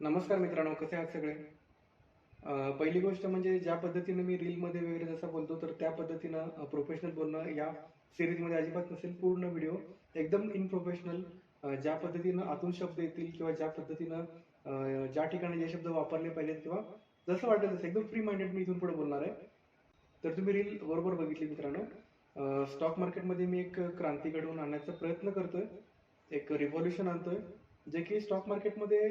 नमस्कार मित्रांनो, कसे आहात सगळे? पहिली गोष्ट म्हणजे ज्या पद्धतीने मी रीलमध्ये वगैरे जसं बोलतो, तर त्या पद्धतीनं प्रोफेशनल बोलणं या सिरीजमध्ये अजिबात नसेल. पूर्ण व्हिडिओ एकदम इनप्रोफेशनल, ज्या पद्धतीनं आतून शब्द येतील किंवा ज्या पद्धतीनं ज्या ठिकाणी जे शब्द वापरले पाहिजेत किंवा जसं वाटेल तसं एकदम फ्री माइंडेड मी इथून पुढे बोलणार आहे. तर तुम्ही रील बरोबर बघितली मित्रांनो. स्टॉक मार्केटमध्ये मी एक क्रांती घडवून आणण्याचा प्रयत्न करतोय, एक रिव्होल्यूशन आणतोय, जे की स्टॉक मार्केटमध्ये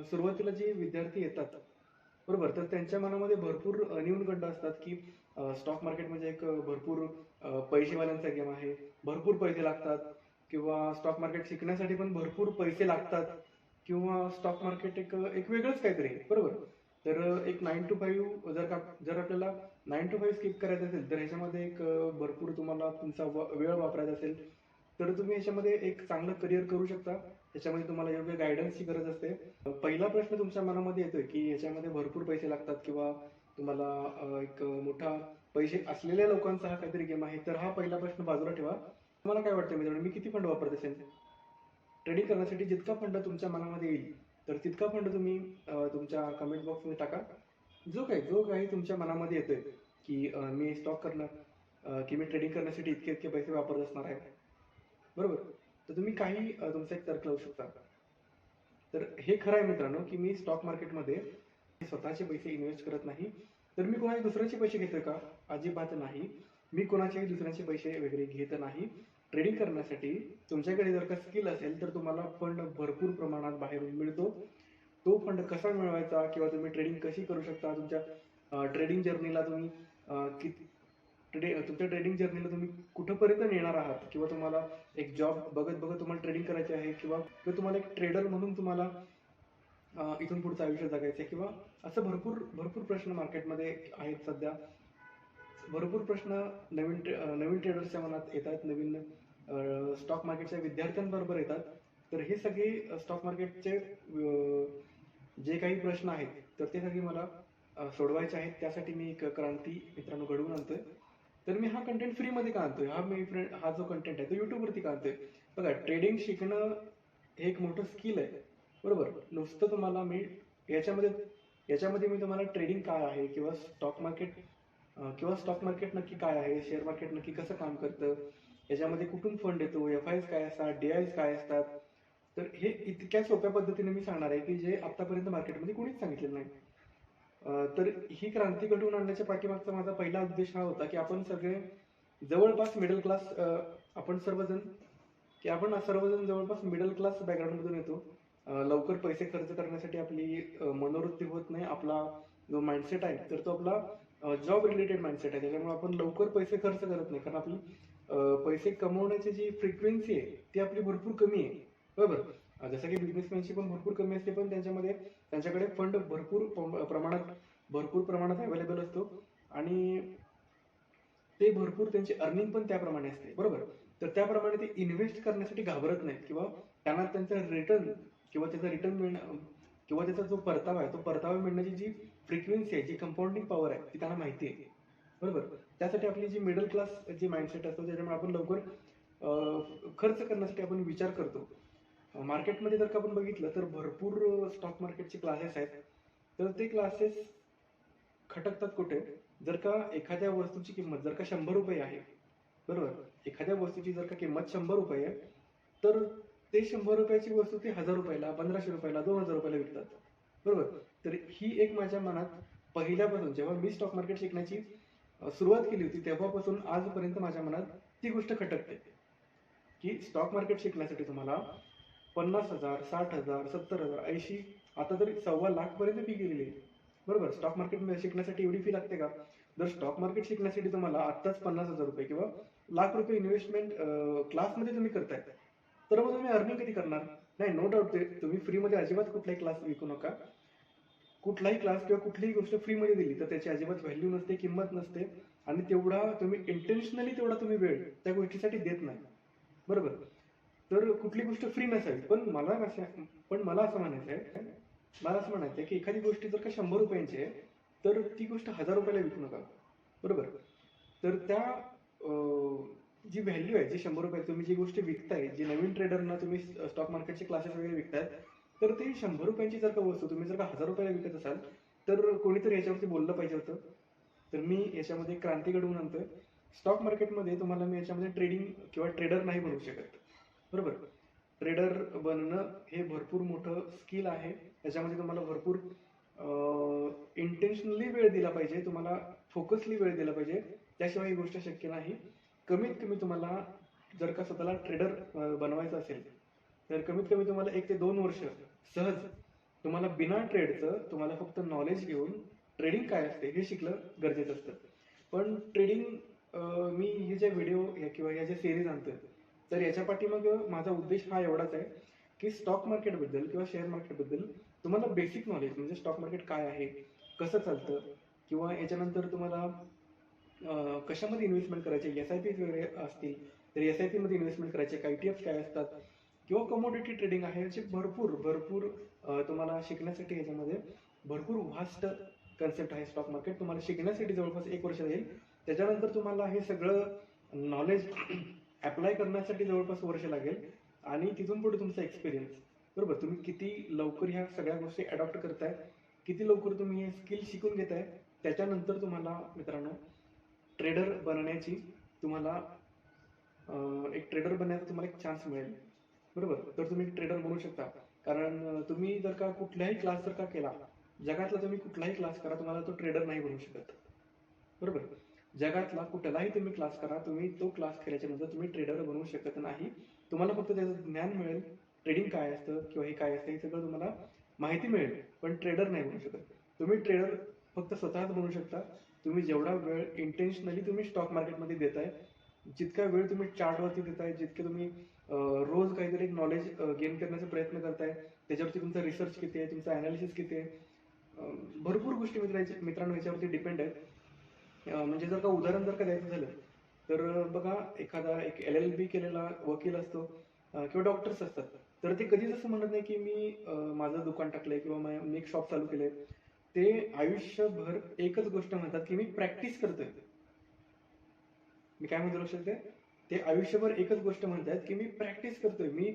सुरुवातीला जे विद्यार्थी येतात, बरोबर, तर त्यांच्या मनामध्ये भरपूर न्यूनगंड असतात की स्टॉक मार्केट म्हणजे एक भरपूर पैसेवाल्यांचा गेम आहे, भरपूर पैसे लागतात, किंवा स्टॉक मार्केट शिकण्यासाठी पण भरपूर पैसे लागतात, किंवा स्टॉक मार्केट एक एक वेगळंच काहीतरी आहे, बरोबर. तर एक 9 to 5 जर आपल्याला 9 to 5 स्किप करायचं असेल, तर ह्याच्यामध्ये एक भरपूर तुम्हाला तुमचा वेळ वापरायचा असेल, तर तुम्ही ह्याच्यामध्ये एक चांगलं करिअर करू शकता. ह्याच्यामध्ये तुम्हाला योग्य गायडन्सची गरज असते. पहिला प्रश्न तुमच्या मनामध्ये येतोय की याच्यामध्ये भरपूर पैसे लागतात किंवा तुम्हाला एक मोठा पैसे असलेल्या लोकांचा हा काहीतरी गेम आहे, तर हा पहिला प्रश्न बाजूला ठेवा. तुम्हाला काय वाटतं मित्रांनो, मी किती फंड वापरत असेल? ट्रेडिंग करण्यासाठी जितका फंड तुमच्या मनामध्ये येईल, तर तितका फंड तुम्ही तुमच्या कमेंट बॉक्समध्ये टाका. जो काही तुमच्या मनामध्ये येतोय की मी स्टॉक करणार, की मी ट्रेडिंग करण्यासाठी इतके इतके पैसे वापरत असणार आहे, बरोबर, तर तुम्ही काही तुमचा एक तर्क लावू शकता. तर हे खरं आहे मित्रांनो की मी स्टॉक मार्केटमध्ये स्वतःचे पैसे इन्व्हेस्ट करत नाही. तर मी कोणाचे दुसऱ्याचे पैसे घेतोय का? अजिबात नाही. मी कोणाचेही दुसऱ्याचे पैसे वगैरे घेत नाही. ट्रेडिंग करण्यासाठी तुमच्याकडे जर का स्किल असेल, तर तुम्हाला फंड भरपूर प्रमाणात बाहेरून मिळतो. तो फंड कसा मिळवायचा किंवा तुम्ही ट्रेडिंग कशी करू शकता, तुमच्या ट्रेडिंग जर्नीला तुम्ही तुमच्या ट्रेडिंग जर्नीला तुम्ही कुठंपर्यंत नेणार आहात, किंवा तुम्हाला एक जॉब बघत बघत तुम्हाला ट्रेडिंग करायची आहे, किंवा तुम्हाला एक ट्रेडर म्हणून तुम्हाला इथून पुढचं आयुष्य जगायचं आहे, किंवा असं भरपूर भरपूर प्रश्न मार्केटमध्ये आहेत सध्या. भरपूर प्रश्न नवीन ट्रेडर्सच्या मनात येतात, नवीन स्टॉक मार्केटच्या विद्यार्थ्यांबरोबर येतात. तर हे सगळे स्टॉक मार्केटचे जे काही प्रश्न आहेत, तर ते सगळे मला सोडवायचे आहेत. त्यासाठी मी एक क्रांती मित्रांनो घडवून आणतोय. तर मी हा कंटेंट फ्रीमध्ये का आणतोय, हा जो कंटेंट आहे तो युट्यूबवरती का आणतोय? बघा, ट्रेडिंग शिकणं हे एक मोठं स्किल आहे, बरोबर. नुसतं तुम्हाला मी याच्यामध्ये याच्यामध्ये मी तुम्हाला ट्रेडिंग काय आहे किंवा स्टॉक मार्केट नक्की काय आहे, शेअर मार्केट नक्की कसं काम करतं, याच्यामध्ये कुठून फंड येतो, FIs काय असतात, DIs काय असतात, तर हे इतक्या सोप्या पद्धतीने मी सांगणार आहे की जे आतापर्यंत मार्केटमध्ये कोणीच सांगितलेलं नाही. तर ही क्रांती घडवून आणण्याच्या पाठीमागचा माझा पहिला उद्देश हा होता की आपण सगळे जवळपास मिडल क्लास, आपण सर्वजण जवळपास मिडल क्लास बॅकग्राऊंडमधून येतो. लवकर पैसे खर्च करण्यासाठी आपली मनोवृत्ती होत नाही. आपला जो माइंडसेट आहे, तर तो आपला जॉब रिलेटेड माइंडसेट आहे. त्याच्यामुळे आपण लवकर पैसे खर्च करत नाही, कारण आपली पैसे कमवण्याची जी फ्रिक्वेन्सी आहे ती आपली भरपूर कमी आहे, बरोबर. जसं की बिझनेसमॅनची पण भरपूर कमी असते, पण त्यांच्याकडे फंड भरपूर प्रमाणात अवेलेबल असतो, आणि ते भरपूर त्यांची अर्निंग पण त्याप्रमाणे असते, बरोबर. तर त्याप्रमाणे ते इन्व्हेस्ट करण्यासाठी घाबरत नाहीत, किंवा त्यांना त्यांचा रिटर्न मिळणं, किंवा त्याचा जो परतावा आहे तो परतावा मिळण्याची जी फ्रिक्वेन्सी आहे, जी कंपाऊंडिंग पॉवर आहे, ती त्यांना माहिती आहे, बरोबर. त्यासाठी आपली जी मिडल क्लास जी माइंडसेट असतो, त्याच्यामुळे आपण लवकर खर्च करण्यासाठी आपण विचार करतो. मार्केटमध्ये जर का आपण बघितलं, तर भरपूर स्टॉक मार्केटचे क्लासेस आहेत. तर ते क्लासेस खटकतात कुठे? जर का एखाद्या वस्तूची किंमत जर का 100 रुपये आहे, बरोबर, एखाद्या वस्तूची जर का किंमत 100 रुपये आहे, तर ते 100 रुपयाची वस्तू ते 1000 रुपयाला, 1500 रुपयाला, 2000 रुपयाला विकतात, बरोबर. तर ही एक माझ्या मनात पहिल्यापासून, जेव्हा मी स्टॉक मार्केट शिकण्याची सुरुवात केली होती, तेव्हापासून आजपर्यंत माझ्या मनात ती गोष्ट खटकते की स्टॉक मार्केट शिकण्यासाठी तुम्हाला 50,000, 60,000, 70,000, 80, आता तरी 1,25,00,000 पर्यंत फी गेलेली आहे, बरोबर. स्टॉक मार्केट शिकण्यासाठी एवढी फी लागते का? जर स्टॉक मार्केट शिकण्यासाठी तुम्हाला आत्ताच 50,000 रुपये किंवा ₹1,00,000 इन्व्हेस्टमेंट क्लासमध्ये तुम्ही करताय, तर मग तुम्ही अर्निंग कधी करणार? नाही, नो डाऊट, तुम्ही फ्रीमध्ये अजिबात कुठलाही क्लास विकू नका. कुठलाही क्लास किंवा कुठलीही गोष्ट फ्रीमध्ये दिली तर त्याची अजिबात व्हॅल्यू नसते, किंमत नसते, आणि तेवढा तुम्ही इंटेन्शनली तेवढा तुम्ही वेळ त्या गोष्टीसाठी देत नाही, बरोबर. तर कुठली गोष्ट फ्री नसावी. पण मला असं म्हणायचं आहे की एखादी गोष्ट जर का 100 रुपयांची आहे, तर ती गोष्ट 1000 रुपयाला विकू नका, बरोबर. तर त्या जी व्हॅल्यू आहे, जी 100 रुपये तुम्ही जी गोष्ट विकताय, जी नवीन ट्रेडरना तुम्ही स्टॉक मार्केटचे क्लासेस वगैरे विकताय, तर ते 100 रुपयांची जर का वस्तू तुम्ही जर का 1000 रुपयाला विकत असाल तर कोणीतरी याच्यावरती बोललं पाहिजे होतं. तर मी याच्यामध्ये क्रांती घडवून आणतोय. स्टॉक मार्केटमध्ये तुम्हाला मी याच्यामध्ये ट्रेडिंग किंवा ट्रेडर नाही बनवू शकत, बरोबर. ट्रेडर बनणं हे भरपूर मोठं स्किल आहे. याच्यामध्ये तुम्हाला भरपूर इंटेन्शनली वेळ दिला पाहिजे, तुम्हाला फोकसली वेळ दिला पाहिजे, त्याशिवाय ही गोष्ट शक्य नाही. कमीत कमी तुम्हाला जर का स्वतःला ट्रेडर बनवायचं असेल तर कमीत कमी तुम्हाला 1 ते 2 वर्ष सहज तुम्हाला बिना ट्रेडचं तुम्हाला फक्त नॉलेज घेऊन ट्रेडिंग काय असते हे शिकलं गरजेचं असतं. पण ट्रेडिंग मी हे जे व्हिडिओ किंवा या ज्या सिरीज आणतोय तर याच्या पाठीमाग माझा उद्देश हा एवढाच आहे की स्टॉक मार्केटबद्दल किंवा शेअर मार्केटबद्दल तुम्हाला बेसिक नॉलेज म्हणजे स्टॉक मार्केट काय आहे, कसं चालतं, किंवा याच्यानंतर तुम्हाला कशामध्ये इन्व्हेस्टमेंट करायचे, SIP वगैरे असतील तर SIP मध्ये इन्व्हेस्टमेंट करायचे, ETF काय असतात, किंवा कमोडिटी ट्रेडिंग आहे, असे भरपूर भरपूर तुम्हाला शिकण्यासाठी याच्यामध्ये भरपूर व्हास्ट कन्सेप्ट आहे. स्टॉक मार्केट तुम्हाला शिकण्यासाठी जवळपास 1 वर्ष लागेल. त्याच्यानंतर तुम्हाला हे सगळं नॉलेज अप्लाय करण्यासाठी जवळपास वर्ष लागेल आणि तिथून पुढे तुमचा एक्सपिरियन्स, बरोबर. तुम्ही किती लवकर ह्या सगळ्या गोष्टी अडॉप्ट करताय, किती लवकर तुम्ही हे स्किल शिकून घेताय, त्याच्यानंतर तुम्हाला मित्रांनो ट्रेडर बनण्याची तुम्हाला एक ट्रेडर बनण्याचा तुम्हाला एक चान्स मिळेल, बरोबर. तर तुम्ही ट्रेडर बनू शकता. कारण तुम्ही जर का कुठलाही क्लास जर का केला, जगातला तुम्ही कुठलाही क्लास करा, तुम्हाला तो ट्रेडर नाही बनू शकत, बरोबर. जगातला कुठलाही तुम्ही क्लास करा, तुम्ही तो क्लास केल्याच्या नंतर तुम्ही ट्रेडर बनवू शकत नाही. तुम्हाला फक्त त्याचं ज्ञान मिळेल, ट्रेडिंग काय असतं किंवा हे काय असतं हे सगळं तुम्हाला माहिती मिळेल, पण ट्रेडर नाही बनू शकत. तुम्ही ट्रेडर फक्त स्वतःच बनू शकता. तुम्ही जेवढा वेळ इंटेन्शनली तुम्ही स्टॉक मार्केटमध्ये देताय, जितका वेळ तुम्ही चार्टवरती देताय, जितके तुम्ही रोज काहीतरी नॉलेज गेन करण्याचा प्रयत्न करताय, त्याच्यावरती तुमचा रिसर्च किती आहे, तुमचा अनालिसिस किती आहे, भरपूर गोष्टी मित्रांनो याच्यावरती डिपेंड आहेत. म्हणजे जर का उदाहरण जर का द्यायचं झालं तर बघा, एखादा एक LLB केलेला वकील असतो किंवा डॉक्टर्स असतात, तर ते कधीच असं म्हणत नाही की मी माझं दुकान टाकलंय किंवा मी एक शॉप चालू केलंय. ते आयुष्यभर एकच गोष्ट म्हणतात की मी प्रॅक्टिस करतोय. मी काय म्हणतो लक्षात आहे, ते आयुष्यभर एकच गोष्ट म्हणतात की मी प्रॅक्टिस करतोय. मी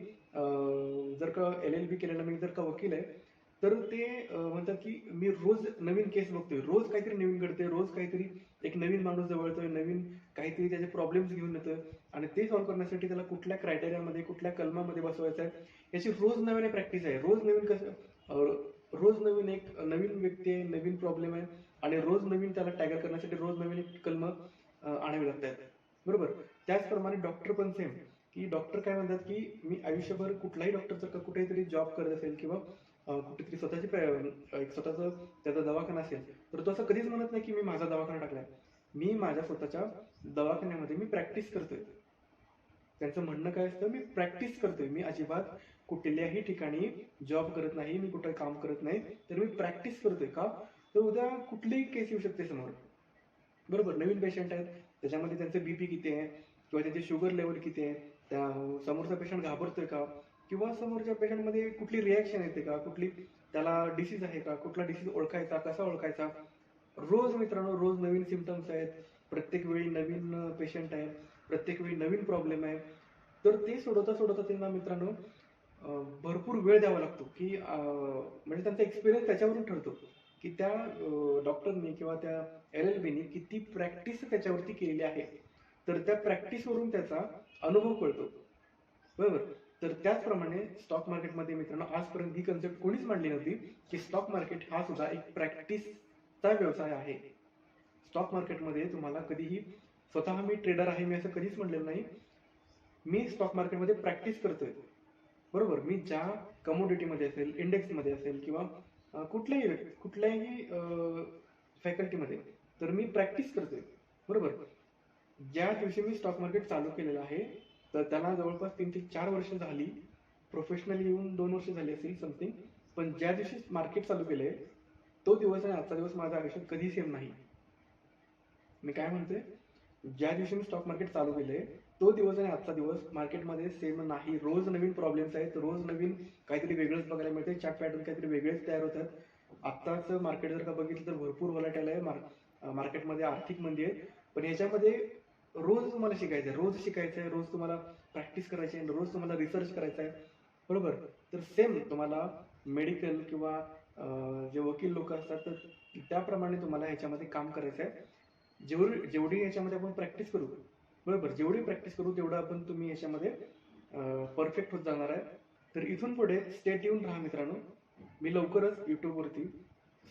जर का LLB केलेला मी जर का वकील आहे तर ते म्हणतात की मी रोज नवीन केस बघतोय, रोज काहीतरी नवीन घडतंय, रोज काहीतरी एक नवीन माणूस जवळ येतोय, नवीन काहीतरी त्याचे प्रॉब्लेम्स घेऊन येतोय आणि ते सॉल्व्ह करण्यासाठी त्याला कुठल्या क्रायटेरियामध्ये कुठल्या कलमामध्ये बसवायचं आहे याची रोज नवीन प्रॅक्टिस आहे. रोज नवीन रोज नवीन एक नवीन व्यक्ती आहे, नवीन प्रॉब्लेम आहे आणि रोज नवीन त्याला टॅगल करण्यासाठी रोज नवीन एक कलम आणावी लागतात, बरोबर. त्याचप्रमाणे डॉक्टर पण सेम, की डॉक्टर काय म्हणतात की मी आयुष्यभर कुठलाही डॉक्टर जर का कुठेतरी जॉब करत असेल किंवा कुठेतरी स्वतःची एक स्वतःचं त्याचा दवाखाना असेल तर तो असं कधीच म्हणत नाही की मी माझा दवाखाना टाकलाय. मी माझ्या स्वतःच्या दवाखान्यामध्ये मी प्रॅक्टिस करतोय. त्यांचं म्हणणं काय असतं, मी प्रॅक्टिस करतोय. मी अजिबात कुठल्याही ठिकाणी जॉब करत नाही, मी कुठं काम करत नाही, तर मी प्रॅक्टिस करतोय. का तर उद्या कुठलीही केस येऊ शकते समोर, बरोबर. नवीन पेशंट आहेत, त्याच्यामध्ये त्यांचं BP किती आहे किंवा त्यांची शुगर लेवल किती आहे, त्या समोरचा पेशंट घाबरतोय का, किंवा समोरच्या पेशंटमध्ये कुठली रिॲक्शन येते का, कुठली त्याला डिसीज आहे का, कुठला डिसीज ओळखायचा, कसा ओळखायचा. रोज मित्रांनो रोज नवीन सिमटम्स आहेत, प्रत्येक वेळी नवीन पेशंट आहे, प्रत्येक वेळी नवीन प्रॉब्लेम आहे. तर ते सोडवता सोडवता त्यांना मित्रांनो भरपूर वेळ द्यावा लागतो, की म्हणजे त्यांचा एक्सपिरियन्स त्याच्यावरून ठरतो की त्या डॉक्टरनी किंवा त्या LLBनी किती प्रॅक्टिस त्याच्यावरती केलेली आहे. तर त्या प्रॅक्टिसवरून त्याचा अनुभव कळतो, बरोबर. तर त्याचप्रमाणे स्टॉक मार्केटमध्ये मित्रांनो आजपर्यंत ही कन्सेप्ट कोणीच मांडली नव्हती की स्टॉक मार्केट हा सुद्धा एक प्रॅक्टिसचा व्यवसाय आहे. स्टॉक मार्केटमध्ये तुम्हाला कधीही स्वतः मी ट्रेडर आहे मी असं कधीच म्हणलेलं नाही. मी स्टॉक मार्केटमध्ये प्रॅक्टिस करतोय, बरोबर. मी ज्या कमोडिटीमध्ये असेल, इंडेक्समध्ये असेल किंवा कुठल्याही फॅकल्टीमध्ये तर मी प्रॅक्टिस करतोय, बरोबर. ज्या दिवशी मी स्टॉक मार्केट चालू केलेलं आहे तर त्याला जवळपास 3 ते 4 वर्ष झाली, प्रोफेशनली येऊन 2 वर्ष झाली असेल समथिंग. पण ज्या दिवशी मार्केट चालू केलंय तो दिवस आणि आजचा दिवस माझ्या आयुष्यात कधी सेम नाही. मी काय म्हणतोय, ज्या दिवशी मी स्टॉक मार्केट चालू केलंय तो दिवस आणि आजचा दिवस मार्केटमध्ये सेम नाही. रोज नवीन प्रॉब्लेम्स आहेत, रोज नवीन काहीतरी वेगळंच बघायला मिळते, चार्ट पॅटर्न काहीतरी वेगळेच तयार होतात. आत्ताच मार्केट जर का बघितलं तर भरपूर व्हॉलॅटाईल आहे, मार्केटमध्ये आर्थिक मंदी आहे. पण याच्यामध्ये रोज तुम्हाला शिकायचं आहे, रोज शिकायचं आहे, रोज तुम्हाला प्रॅक्टिस करायची आहे, रोज तुम्हाला रिसर्च करायचा आहे, बरोबर. तर सेम तुम्हाला मेडिकल किंवा जे वकील लोक असतात तर त्याप्रमाणे तुम्हाला ह्याच्यामध्ये काम करायचं आहे. जेवढी याच्यामध्ये आपण प्रॅक्टिस करू, बरोबर, जेवढी प्रॅक्टिस करू तेवढं आपण तुम्ही याच्यामध्ये परफेक्ट होत जाणार आहे. तर इथून पुढे स्टे ट्यून राहा मित्रांनो. मी लवकरच यूट्यूबवरती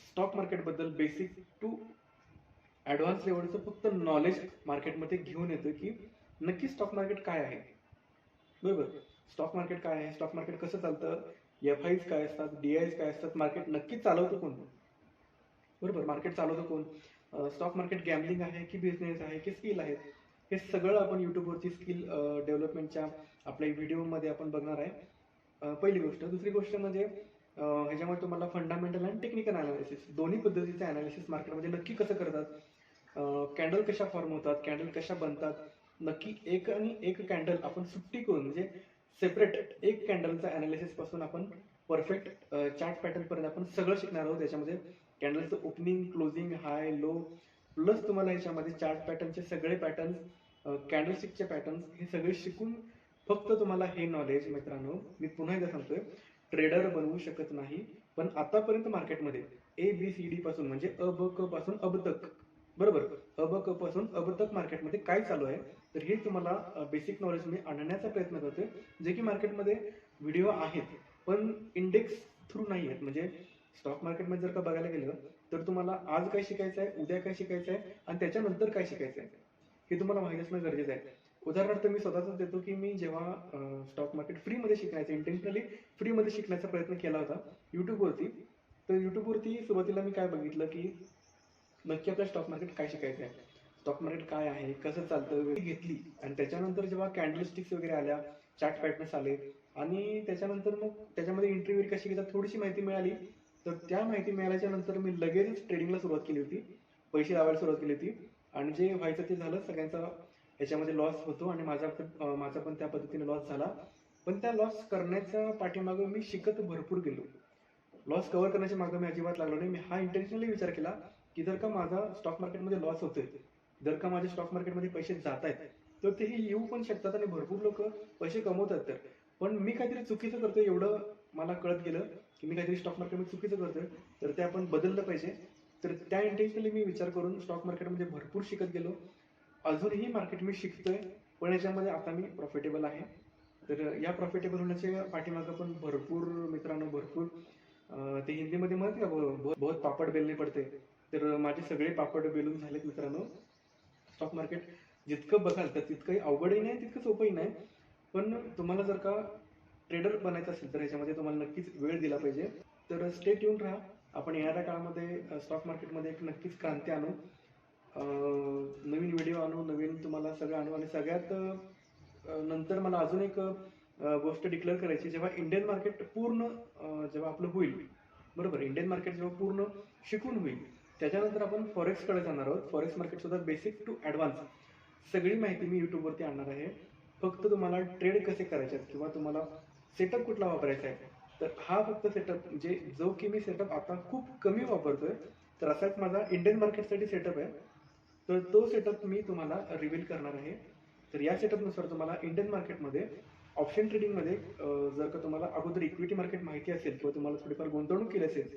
स्टॉक मार्केटबद्दल बेसिक टू ॲडव्हान्स लेवलचं फक्त नॉलेज मार्केटमध्ये घेऊन येतो की नक्की स्टॉक मार्केट काय आहे, बरोबर, स्टॉक मार्केट काय आहे, स्टॉक मार्केट कसं चालतं, एफ-आयज काय असतात, डी-आयज काय असतात, मार्केट नक्की चालवतं कोण, बरोबर, मार्केट चालवतं कोण, स्टॉक मार्केट गॅमलिंग आहे की बिझनेस आहे की स्किल आहे, हे सगळं आपण यूट्यूबवरती स्किल डेव्हलपमेंटच्या आपल्या व्हिडिओमध्ये आपण बघणार आहे. पहिली गोष्ट. दुसरी गोष्ट म्हणजे ह्याच्यामध्ये तुम्हाला फंडामेंटल आणि टेक्निकल अनालिसिस दोन्ही पद्धतीचे अनालिसिस मार्केटमध्ये नक्की कसं करतात, कॅन्डल कशा फॉर्म होतात, कॅन्डल कशा बनतात, नक्की एक आणि एक कॅन्डल आपण सुट्टी करून म्हणजे सेपरेट एक कॅन्डलचा अनालिसिस पासून आपण परफेक्ट चार्ट पॅटर्न पर्यंत आपण सगळं शिकणार आहोत. त्याच्यामध्ये कॅन्डलचं ओपनिंग, क्लोजिंग, हाय, लो, प्लस तुम्हाला ह्याच्यामध्ये चार्ट पॅटर्नचे सगळे पॅटर्न्स, कॅन्डलस्टिकचे पॅटर्न्स हे सगळे शिकून फक्त तुम्हाला हे नॉलेज मित्रांनो, मी पुन्हा एकदा सांगतोय, ट्रेडर बनवू शकत नाही. पण आतापर्यंत मार्केटमध्ये ABCD पासून म्हणजे अ ब क पासून अब तक, बरोबर, अ ब क पासून अब तक मार्केटमध्ये काय चालू आहे तर हे तुम्हाला बेसिक नॉलेज मी आणण्याचा प्रयत्न करतोय, जे की मार्केटमध्ये व्हिडिओ आहेत पण इंडेक्स थ्रू नाही आहेत. म्हणजे स्टॉक मार्केटमध्ये जर का बघायला गेलं तर तुम्हाला आज काय शिकायचं आहे, उद्या काय शिकायचं आहे आणि त्याच्यानंतर काय शिकायचं आहे हे तुम्हाला माहिती असणं गरजेचं आहे. उदाहरणार्थ मी स्वतःच देतो की मी जेव्हा स्टॉक मार्केट फ्रीमध्ये शिकण्याचा, इंटेन्शनली फ्रीमध्ये शिकण्याचा प्रयत्न केला होता यूट्यूबवरती, तर यूट्यूबवरती सुरुवातीला मी काय बघितलं की नक्की आपल्या स्टॉक मार्केट काय शिकायचं आहे, स्टॉक मार्केट काय आहे, कसं चालतं घेतली. आणि त्याच्यानंतर जेव्हा कॅन्डलस्टिक्स वगैरे आल्या, चार्ट पॅटर्न्स आले आणि त्याच्यानंतर मग त्याच्यामध्ये एंट्री वगैरे कशी घेतात थोडीशी माहिती मिळाली. तर त्या माहिती मिळाल्याच्या नंतर मी लगेचच ट्रेडिंगला सुरुवात केली होती, पैसे लावायला सुरुवात केली होती आणि जे व्हायचं ते झालं. सगळ्यांचा याच्यामध्ये लॉस होतो आणि माझा पण त्या पद्धतीने लॉस झाला. पण त्या लॉस करण्याच्या पाठीमागं मी शिकत भरपूर गेलो. लॉस कव्हर करण्याच्या मागं मी अजिबात लागलो नाही. मी हा इंटेन्शनली विचार केला की जर का माझा स्टॉक मार्केटमध्ये लॉस होतोय, जर का माझे स्टॉक मार्केटमध्ये पैसे जात आहेत तर तेही येऊ पण शकतात आणि भरपूर लोक पैसे कमवतात. तर पण मी काहीतरी चुकीचं करतोय एवढं मला कळत गेलं की मी काहीतरी स्टॉक मार्केटमध्ये चुकीचं करतोय, तर ते आपण बदललं पाहिजे. तर त्या इंटेन्शनली मी विचार करून स्टॉक मार्केटमध्ये भरपूर शिकत गेलो. अजूनही मार्केट मी शिकतोय पण याच्यामध्ये आता मी प्रॉफिटेबल आहे. तर या प्रॉफिटेबल होण्याच्या पाठीमागं पण भरपूर मित्रांनो, भरपूर ते हिंदीमध्ये म्हणत का बहुत पापड बेलणे पडते, तर माझे सगळे पापड बेलून झालेत मित्रांनो. स्टॉक मार्केट जितकं बघाल तर तितकंही अवघडही नाही, तितकं सोपंही नाही. पण तुम्हाला जर का ट्रेडर बनायचं असेल तर ह्याच्यामध्ये तुम्हाला नक्कीच वेळ दिला पाहिजे. तर स्टे ट्यून राहा. आपण येणाऱ्या काळामध्ये स्टॉक मार्केटमध्ये एक नक्कीच क्रांती आणू, नवीन व्हिडिओ आणू, नवीन तुम्हाला सगळं आणू. आणि सगळ्यात नंतर मला अजून एक गोष्ट डिक्लेअर करायची. जेव्हा इंडियन मार्केट पूर्ण जेव्हा आपलं होईल, बरोबर, इंडियन मार्केट जेव्हा पूर्ण शिकून होईल त्याच्यानंतर आपण फॉरेक्सकडे जाणार आहोत. फॉरेक्स मार्केट सुद्धा बेसिक टू ॲडव्हान्स सगळी माहिती मी यूट्यूबवरती आणणार आहे. फक्त तुम्हाला ट्रेड कसे करायचे आहेत किंवा तुम्हाला सेटअप कुठला वापरायचा आहे, तर हा फक्त सेटअप म्हणजे जो की मी सेटअप आता खूप कमी वापरतोय, तर असाच माझा इंडियन मार्केटसाठी सेटअप आहे. तर तो सेटअप मी तुम्हाला रिव्हील करणार आहे. तर या सेटअपनुसार तुम्हाला इंडियन मार्केटमध्ये ऑप्शन ट्रेडिंगमध्ये जर का तुम्हाला अगोदर इक्विटी मार्केट माहिती असेल किंवा तुम्हाला थोडीफार गुंतवणूक केली असेल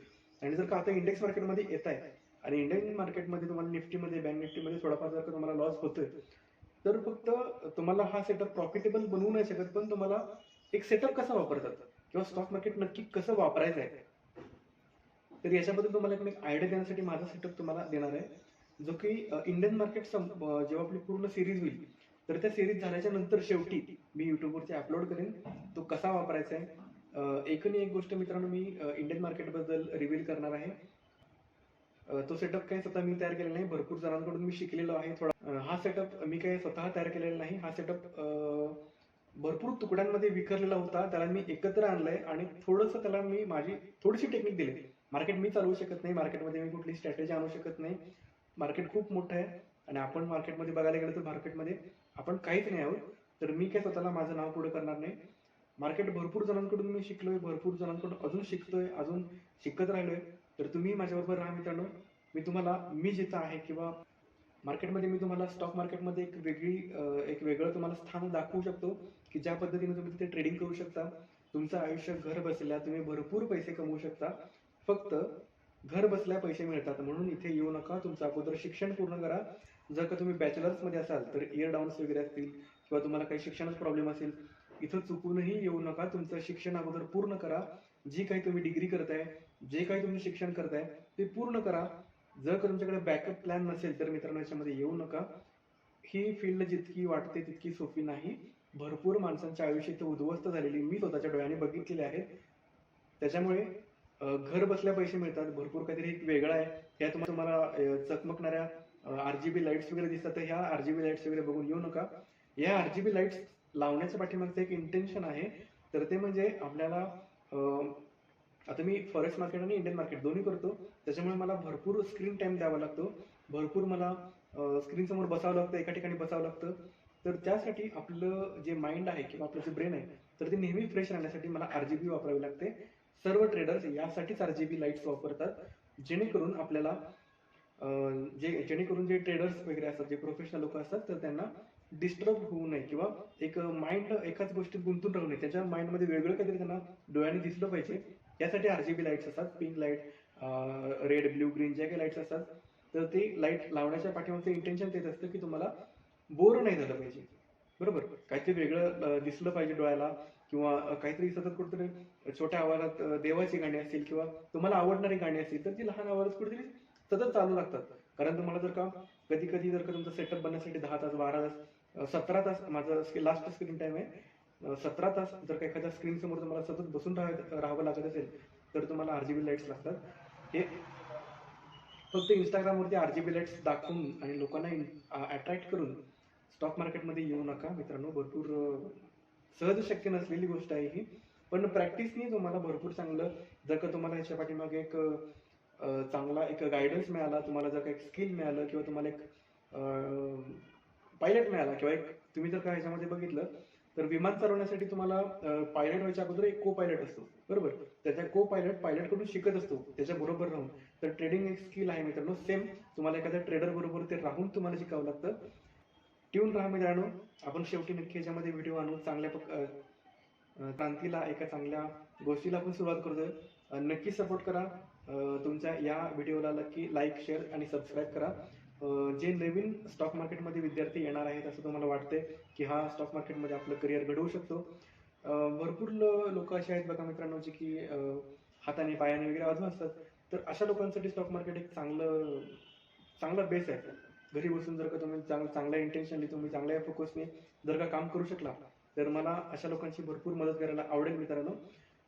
आणि जर का आता इंडेक्स मार्केटमध्ये येत आहे आणि इंडियन मार्केटमध्ये तुम्हाला निफ्टीमध्ये, बँक निफ्टीमध्ये थोडाफार जर का तुम्हाला लॉस होतोय, तर फक्त तुम्हाला हा सेटअप प्रॉफिटेबल बनवू नाही शकत, पण तुम्हाला एक सेटअप कसा वापरतात किंवा स्टॉक मार्केट नक्की कसं वापरायचं आहे, तर याच्याबद्दल तुम्हाला एक आयडिया देण्यासाठी माझा सेटअप तुम्हाला देणार आहे. जो की इंडियन मार्केट जेव्हा आपली पूर्ण सिरीज होईल तर त्या सिरीज झाल्याच्या नंतर शेवटी मी यूट्यूबवरती अपलोड करेन तो कसा वापरायचा आहे. एक आणि एक गोष्ट मित्रांनो, मी इंडियन मार्केटबद्दल रिव्हील करणार आहे. तो सेटअप काही स्वतः मी तयार केलेला नाही, भरपूर जणांकडून मी शिकलेलो आहे थोडा. हा सेटअप मी काही स्वतः तयार केलेला नाही. हा सेटअप भरपूर तुकड्यांमध्ये विखरलेला होता, त्याला मी एकत्र आणलंय आणि थोडंसं त्याला मी माझी थोडीशी टेक्निक दिली. मार्केट मी चालवू शकत नाही, मार्केटमध्ये मी कुठली स्ट्रॅटेजी आणू शकत नाही. मार्केट खूप मोठं आहे आणि आपण मार्केटमध्ये बघायला गेलं तर मार्केटमध्ये आपण काहीच नाही आहोत. तर मी काय स्वतःला माझं नाव पुढे करणार नाही. मार्केट भरपूर जणांकडून मी शिकलोय, भरपूर जणांकडून अजून शिकतोय, अजून शिकत राहिलोय. तर तुम्ही माझ्याबरोबर राहा मित्रांनो. मी जिथं आहे किंवा मार्केटमध्ये मी तुम्हाला स्टॉक मार्केटमध्ये एक वेगळं तुम्हाला स्थान दाखवू शकतो की ज्या पद्धतीने तुम्ही तिथे ट्रेडिंग करू शकता. तुमचं आयुष्य घर बसल्या तुम्ही भरपूर पैसे कमवू शकता. फक्त घर बसल्या पैसे मिळतात म्हणून इथे येऊ नका. तुमचं अगोदर शिक्षण पूर्ण करा. जर का तुम्ही बॅचलर्समध्ये असाल तर इयर डाऊन्स वगैरे असतील किंवा तुम्हाला काही शिक्षणात प्रॉब्लेम असेल, इथं चुकूनही येऊ नका. तुमचं शिक्षण अगोदर पूर्ण करा. जी काही तुम्ही डिग्री करताय, जे काही तुम्ही शिक्षण करताय ते पूर्ण करा. जर का तुमच्याकडे बॅकअप प्लॅन नसेल तर मित्रांनो याच्यामध्ये येऊ नका. ही फील्ड जितकी वाटते तितकी सोपी नाही. भरपूर माणसांच्या आयुष्य इथे उद्ध्वस्त झालेली मी स्वतःच्या डोळ्याने बघितलेले आहेत. त्याच्यामुळे घर बसल्या पैसे मिळतात. भरपूर काहीतरी एक वेगळं आहे. ह्या तुम्हाला चकमकणाऱ्या RGB लाईट्स वगैरे दिसतात, तर ह्या RGB लाईट्स वगैरे बघून येऊ नका. या RGB लाईट्स लावण्याच्या पाठीमागचं एक इंटेन्शन आहे. तर ते म्हणजे आपल्याला आता मी फॉरेक्स मार्केट आणि इंडियन मार्केट दोन्ही करतो. त्याच्यामुळे मला भरपूर स्क्रीन टाइम द्यावा लागतो. भरपूर मला स्क्रीन समोर बसावं लागतं, एका ठिकाणी बसावं लागतं. तर त्यासाठी आपलं जे माइंड आहे किंवा आपलं जे ब्रेन आहे तर ते नेहमी फ्रेश राहण्यासाठी मला RGB वापरावी लागते. सर्व ट्रेडर्स यासाठीच RGB लाईट्स वापरतात, जेणेकरून आपल्याला जेणेकरून जे ट्रेडर्स वगैरे असतात, जे प्रोफेशनल लोक असतात, तर त्यांना डिस्टर्ब होऊ नये किंवा एक माइंड एकाच गोष्टीत गुंतून राहू नये. त्याच्या माइंडमध्ये वेगळं काहीतरी त्यांना डोळ्याने दिसलं पाहिजे. यासाठी RGB लाईट्स असतात. Pink light, red, blue, green ज्या काही लाईट्स असतात, तर ते लाईट लावण्याच्या पाठीमागचं इंटेन्शन तेच असतं की तुम्हाला बोर नाही झालं पाहिजे. बरोबर, काहीतरी वेगळं दिसलं पाहिजे डोळ्याला किंवा काहीतरी सतत कुठेतरी छोट्या आवाजात देवाची गाणी असतील किंवा तुम्हाला आवडणारी गाणी असतील तर ती लहान आवाजात कुठेतरी सतत चालू लागतात. कारण तुम्हाला जर का कधी कधी जर का तुमचा सेटअप बनण्यासाठी 10 तास, 12 तास, 17 तास माझं लास्ट स्क्रीन टाइम आहे, 17 तास जर का एखाद्या स्क्रीन समोर तुम्हाला सतत बसून राहावं लागत असेल तर तुम्हाला RGB लाईट्स लागतात. हे फक्त इंस्टाग्रामवरती RGB लाईट्स दाखवून आणि लोकांना अट्रॅक्ट करून स्टॉक मार्केटमध्ये येऊ नका मित्रांनो. भरपूर सहज शक्य नसलेली गोष्ट आहे ही, पण प्रॅक्टिसनी तुम्हाला भरपूर चांगलं, जर का तुम्हाला ह्याच्या पाठीमागे एक चांगला एक गायडन्स मिळाला, तुम्हाला जर का एक स्किल मिळालं किंवा तुम्हाला एक पायलट मिळाला किंवा एक तुम्ही जर का ह्याच्यामध्ये बघितलं तर विमान चालवण्यासाठी तुम्हाला पायलट व्हायच्या अगोदर एक को पायलट असतो. बरोबर, त्याच्या को पायलट कडून शिकत असतो त्याच्या बरोबर राहून. तर ट्रेडिंग एक स्किल आहे मित्रांनो. सेम तुम्हाला एखाद्या ट्रेडर बरोबर ते राहून तुम्हाला शिकावं लागतं. ट्यून राहा मित्रांनो. आपण शेवटी नक्की याच्यामध्ये व्हिडिओ आणू, चांगल्या क्रांतीला, एका चांगल्या गोष्टीला आपण सुरुवात करतोय. नक्की सपोर्ट करा. तुमच्या या व्हिडिओला नक्की लाईक, शेअर आणि सबस्क्राईब करा. जे नवीन स्टॉक मार्केटमध्ये विद्यार्थी येणार आहेत असं तुम्हाला वाटतंय की हा स्टॉक मार्केटमध्ये आपलं करिअर घडवू शकतो, भरपूर लोक असे आहेत बघा मित्रांनो जे की हाताने पायाने वगैरे अजून असतात. तर अशा लोकांसाठी स्टॉक मार्केट एक चांगला बेस आहे. घरी बसून जर का तुम्ही चांगल्या इंटेन्शनली, तुम्ही चांगल्या फोकसने जर का काम करू शकला तर मला अशा लोकांची भरपूर मदत करायला आवडेल मित्रांनो.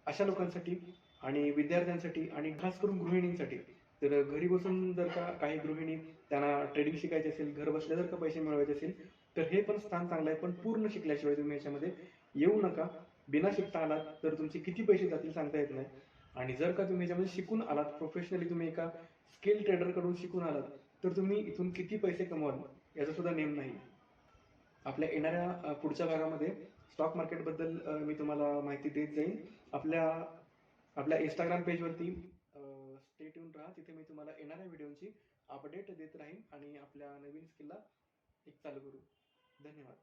अशा लोकांसाठी आणि विद्यार्थ्यांसाठी आणि खास करून गृहिणींसाठी, तर घरी बसून जर का काही गृहिणी त्यांना ट्रेडिंग शिकायची असेल, घर बसल्या जर का पैसे मिळवायचे असेल तर हे पण स्थान चांगलं आहे. पण पूर्ण शिकल्याशिवाय तुम्ही याच्यामध्ये येऊ नका. बिना शिकता आलात तर तुमचे किती पैसे जातील सांगता येत नाही. आणि जर का तुम्ही याच्यामध्ये शिकून आलात, प्रोफेशनली तुम्ही एका स्किल ट्रेडर कडून शिकून आलात तर तुम्ही इथून किती पैसे कमवाल याचा सुद्धा नेम नाही. आपल्या येणाऱ्या पुढच्या भागामध्ये स्टॉक मार्केटबद्दल मी तुम्हाला माहिती देत जाईन. आपल्या इंस्टाग्राम पेजवरती स्टे ट्यून राहा. तिथे मी तुम्हाला येणाऱ्या व्हिडिओची अपडेट देत राहीन आणि आपल्या नवीन स्किलला एक चालू करू. धन्यवाद.